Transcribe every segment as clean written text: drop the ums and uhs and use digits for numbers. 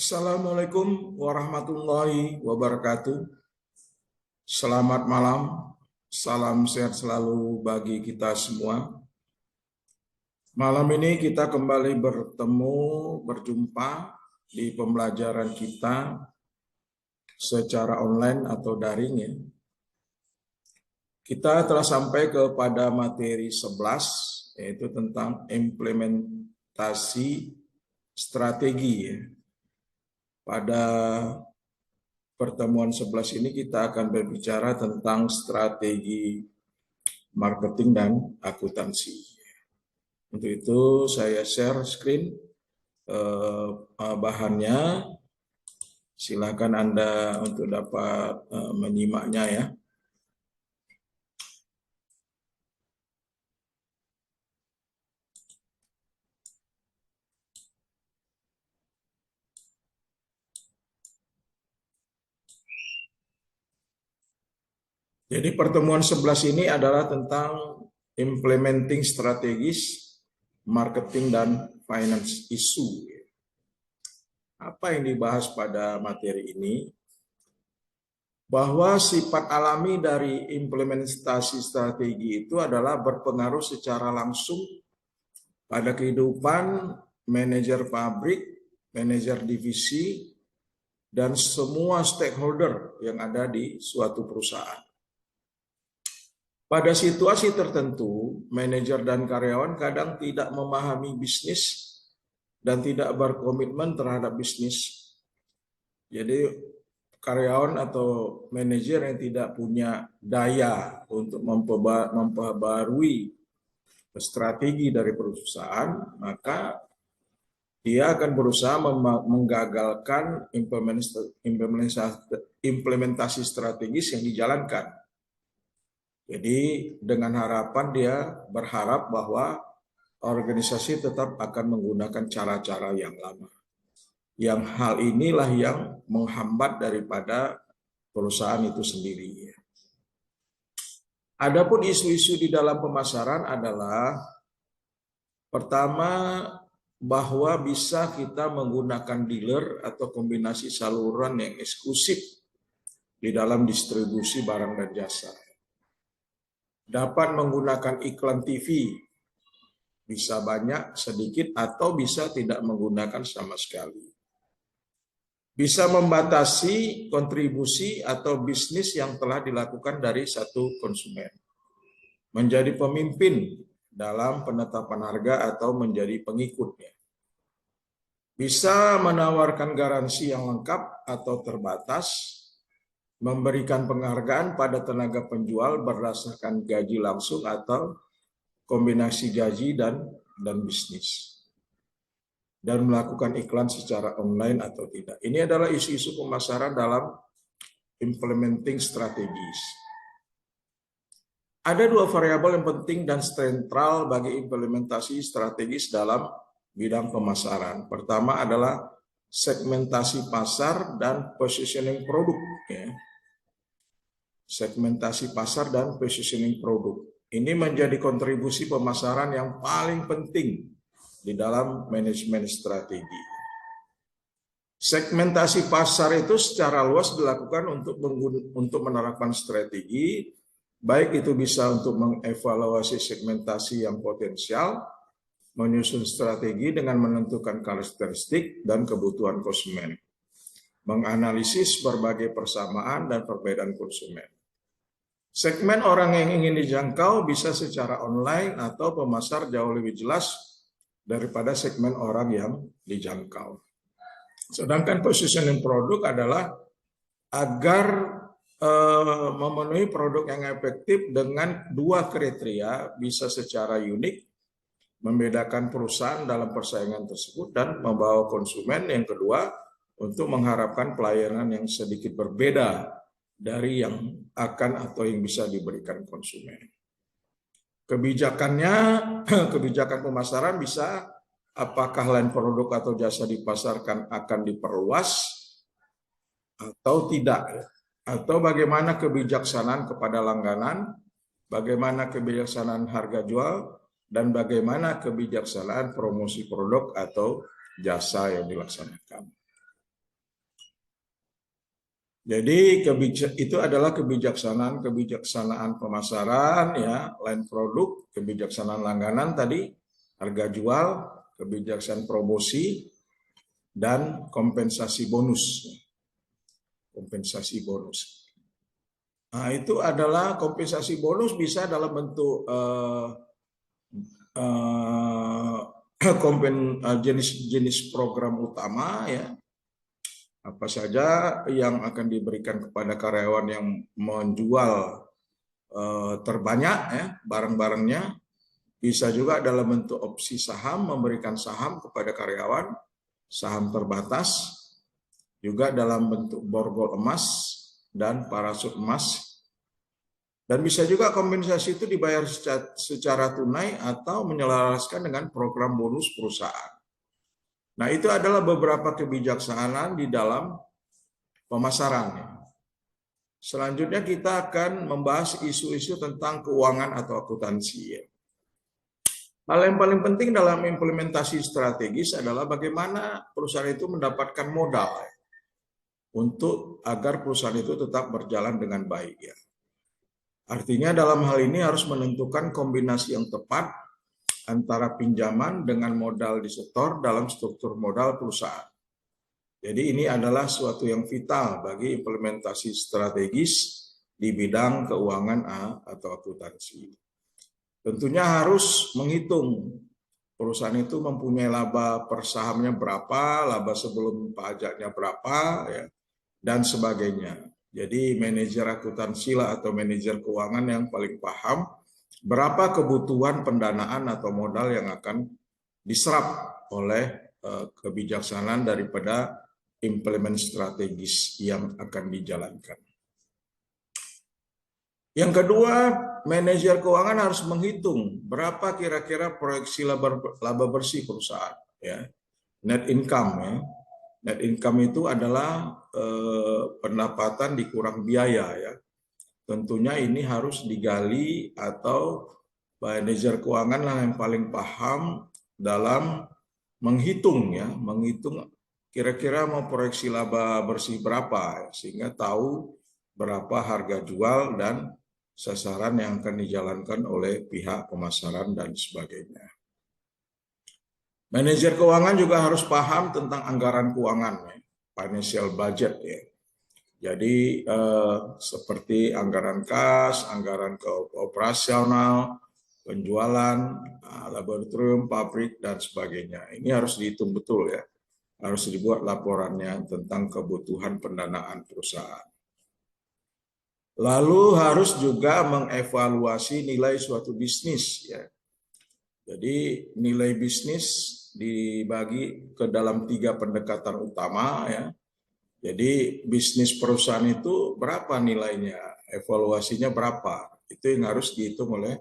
Assalamualaikum warahmatullahi wabarakatuh. Selamat malam, salam sehat selalu bagi kita semua. Malam ini kita kembali berjumpa di pembelajaran kita secara online atau daring ya. Kita telah sampai kepada materi 11, yaitu tentang implementasi strategi ya. Pada pertemuan 11 ini kita akan berbicara tentang strategi marketing dan akuntansi. Untuk itu saya share screen bahannya. Silakan Anda untuk dapat menyimaknya ya. Jadi pertemuan 11 ini adalah tentang implementing strategis marketing dan finance issue. Apa yang dibahas pada materi ini? Bahwa sifat alami dari implementasi strategi itu adalah berpengaruh secara langsung pada kehidupan manajer pabrik, manajer divisi, dan semua stakeholder yang ada di suatu perusahaan. Pada situasi tertentu, manajer dan karyawan kadang tidak memahami bisnis dan tidak berkomitmen terhadap bisnis. Jadi karyawan atau manajer yang tidak punya daya untuk memperbarui strategi dari perusahaan, maka dia akan berusaha menggagalkan implementasi strategis yang dijalankan. Jadi dengan harapan dia berharap bahwa organisasi tetap akan menggunakan cara-cara yang lama. Yang hal inilah yang menghambat daripada perusahaan itu sendiri. Adapun isu-isu di dalam pemasaran adalah pertama, bahwa bisa kita menggunakan dealer atau kombinasi saluran yang eksklusif di dalam distribusi barang dan jasa. Dapat menggunakan iklan TV, bisa banyak, sedikit, atau bisa tidak menggunakan sama sekali. Bisa membatasi kontribusi atau bisnis yang telah dilakukan dari satu konsumen. Menjadi pemimpin dalam penetapan harga atau menjadi pengikutnya. Bisa menawarkan garansi yang lengkap atau terbatas, memberikan penghargaan pada tenaga penjual berdasarkan gaji langsung atau kombinasi gaji dan bisnis, dan melakukan iklan secara online atau tidak. Ini adalah isu-isu pemasaran dalam implementing strategies. Ada dua variabel yang penting dan sentral bagi implementasi strategis dalam bidang pemasaran. Pertama adalah segmentasi pasar dan positioning produk. Ya. Segmentasi pasar dan positioning produk. Ini menjadi kontribusi pemasaran yang paling penting di dalam manajemen strategi. Segmentasi pasar itu secara luas dilakukan untuk menerapkan strategi, baik itu bisa untuk mengevaluasi segmentasi yang potensial, menyusun strategi dengan menentukan karakteristik dan kebutuhan konsumen, menganalisis berbagai persamaan dan perbedaan konsumen. Segmen orang yang ingin dijangkau bisa secara online atau pemasar jauh lebih jelas daripada segmen orang yang dijangkau. Sedangkan positioning produk adalah agar memenuhi produk yang efektif dengan dua kriteria, bisa secara unik, membedakan perusahaan dalam persaingan tersebut, dan membawa konsumen yang kedua untuk mengharapkan pelayanan yang sedikit berbeda dari yang akan atau yang bisa diberikan konsumen. Kebijakan pemasaran bisa apakah lain produk atau jasa dipasarkan akan diperluas atau tidak, atau bagaimana kebijaksanaan kepada langganan, bagaimana kebijaksanaan harga jual, dan bagaimana kebijaksanaan promosi produk atau jasa yang dilaksanakan. Jadi itu adalah kebijaksanaan pemasaran, ya, line produk, kebijaksanaan langganan tadi, harga jual, kebijaksanaan promosi, dan kompensasi bonus. Kompensasi bonus. Nah, itu adalah kompensasi bonus bisa dalam bentuk jenis-jenis program utama, ya. Apa saja yang akan diberikan kepada karyawan yang menjual terbanyak, ya, barang-barangnya. Bisa juga dalam bentuk opsi saham, memberikan saham kepada karyawan, saham terbatas, juga dalam bentuk borgol emas dan parasut emas. Dan bisa juga kompensasi itu dibayar secara tunai atau menyelaraskan dengan program bonus perusahaan. Nah, itu adalah beberapa kebijaksanaan di dalam pemasaran. Selanjutnya kita akan membahas isu-isu tentang keuangan atau akuntansi. Hal yang paling penting dalam implementasi strategis adalah bagaimana perusahaan itu mendapatkan modal untuk agar perusahaan itu tetap berjalan dengan baik, ya. Artinya dalam hal ini harus menentukan kombinasi yang tepat antara pinjaman dengan modal disetor dalam struktur modal perusahaan. Jadi ini adalah suatu yang vital bagi implementasi strategis di bidang keuangan atau akuntansi. Tentunya harus menghitung perusahaan itu mempunyai laba per sahamnya berapa, laba sebelum pajaknya berapa, ya, dan sebagainya. Jadi manajer akuntansi lah atau manajer keuangan yang paling paham berapa kebutuhan pendanaan atau modal yang akan diserap oleh kebijaksanaan daripada implement strategis yang akan dijalankan. Yang kedua, manajer keuangan harus menghitung berapa kira-kira proyeksi laba bersih perusahaan, ya. Net income, ya. Net income itu adalah pendapatan dikurang biaya, ya. Tentunya ini harus digali atau manajer keuangan lah yang paling paham dalam menghitung, ya, menghitung kira-kira mau proyeksi laba bersih berapa, sehingga tahu berapa harga jual dan sasaran yang akan dijalankan oleh pihak pemasaran dan sebagainya. Manajer keuangan juga harus paham tentang anggaran keuangan, ya, financial budget, ya. Jadi seperti anggaran kas, anggaran operasional, penjualan, laboratorium, pabrik, dan sebagainya. Ini harus dihitung betul, ya. Harus dibuat laporannya tentang kebutuhan pendanaan perusahaan. Lalu harus juga mengevaluasi nilai suatu bisnis, ya. Jadi nilai bisnis dibagi ke dalam 3 pendekatan utama, ya. Jadi bisnis perusahaan itu berapa nilainya, evaluasinya berapa, itu yang harus dihitung oleh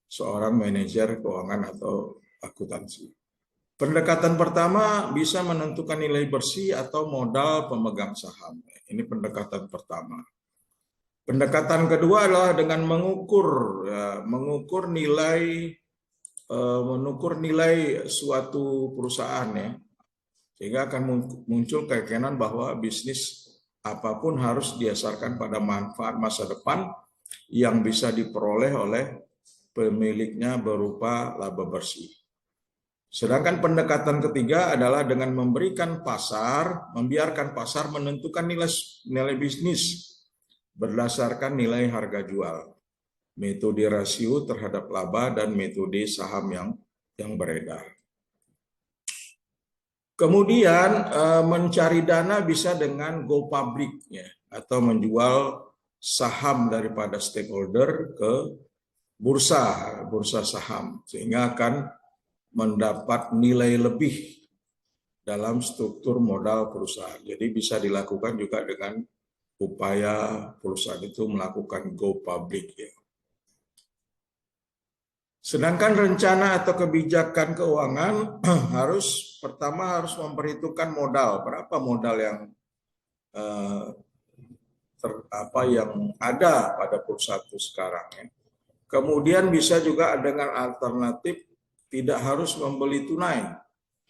seorang manajer keuangan atau akuntansi. Pendekatan pertama bisa menentukan nilai bersih atau modal pemegang saham. Ini pendekatan pertama. Pendekatan kedua adalah dengan mengukur nilai suatu perusahaan, ya. Sehingga akan muncul keyakinan bahwa bisnis apapun harus didasarkan pada manfaat masa depan yang bisa diperoleh oleh pemiliknya berupa laba bersih. Sedangkan pendekatan ketiga adalah dengan membiarkan pasar menentukan nilai bisnis berdasarkan nilai harga jual, metode rasio terhadap laba, dan metode saham yang beredar. Kemudian mencari dana bisa dengan go public, ya, atau menjual saham daripada stakeholder ke bursa saham, sehingga akan mendapat nilai lebih dalam struktur modal perusahaan. Jadi bisa dilakukan juga dengan upaya perusahaan itu melakukan go public, ya. Sedangkan rencana atau kebijakan keuangan pertama harus memperhitungkan modal, berapa modal yang ada pada perusahaan itu sekarang, ya. Kemudian bisa juga dengan alternatif tidak harus membeli tunai,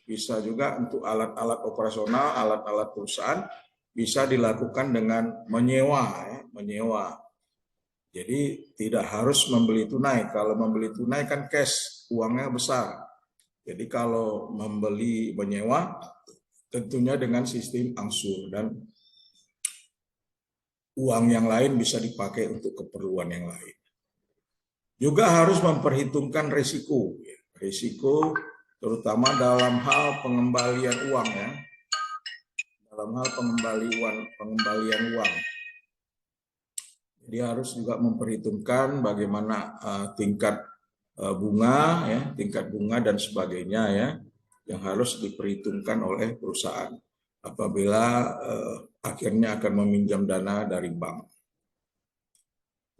bisa juga untuk alat-alat operasional, alat-alat perusahaan bisa dilakukan dengan menyewa, ya, menyewa. Jadi tidak harus membeli tunai. Kalau membeli tunai kan cash, uangnya besar. Jadi kalau membeli menyewa tentunya dengan sistem angsur dan uang yang lain bisa dipakai untuk keperluan yang lain. Juga harus memperhitungkan risiko, risiko terutama dalam hal pengembalian uang, ya, dalam hal pengembalian uang. Jadi harus juga memperhitungkan bagaimana tingkat bunga, ya, tingkat bunga dan sebagainya, ya, yang harus diperhitungkan oleh perusahaan apabila akhirnya akan meminjam dana dari bank.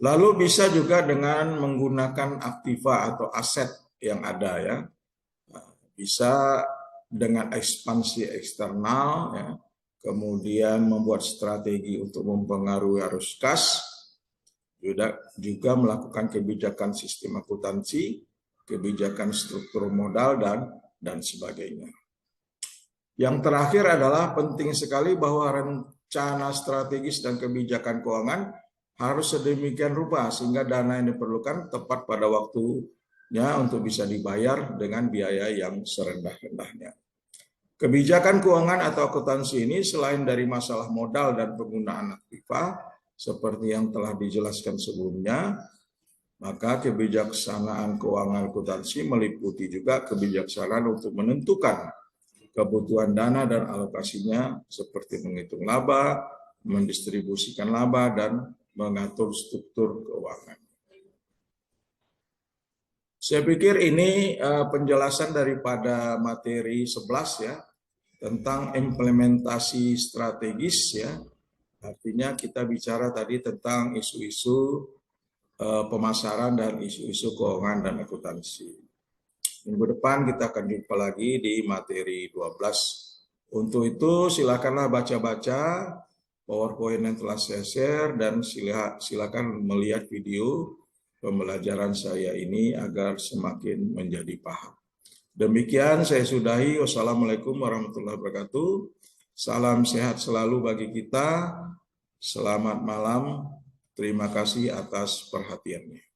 Lalu bisa juga dengan menggunakan aktiva atau aset yang ada, ya, bisa dengan ekspansi eksternal, ya, kemudian membuat strategi untuk mempengaruhi arus kas, juga melakukan kebijakan sistem akuntansi, kebijakan struktur modal, dan sebagainya. Yang terakhir adalah penting sekali bahwa rencana strategis dan kebijakan keuangan harus sedemikian rupa sehingga dana yang diperlukan tepat pada waktunya untuk bisa dibayar dengan biaya yang serendah-rendahnya. Kebijakan keuangan atau akuntansi ini selain dari masalah modal dan penggunaan aktiva, seperti yang telah dijelaskan sebelumnya, maka kebijaksanaan keuangan akuntansi meliputi juga kebijaksanaan untuk menentukan kebutuhan dana dan alokasinya seperti menghitung laba, mendistribusikan laba, dan mengatur struktur keuangan. Saya pikir ini penjelasan daripada materi 11, ya, tentang implementasi strategis, ya. Artinya kita bicara tadi tentang isu-isu pemasaran dan isu-isu keuangan dan akuntansi. Minggu depan kita akan jumpa lagi di materi 12. Untuk itu silakanlah baca-baca PowerPoint yang telah saya share dan silakan melihat video pembelajaran saya ini agar semakin menjadi paham. Demikian saya sudahi. Wassalamualaikum warahmatullahi wabarakatuh. Salam sehat selalu bagi kita. Selamat malam. Terima kasih atas perhatiannya.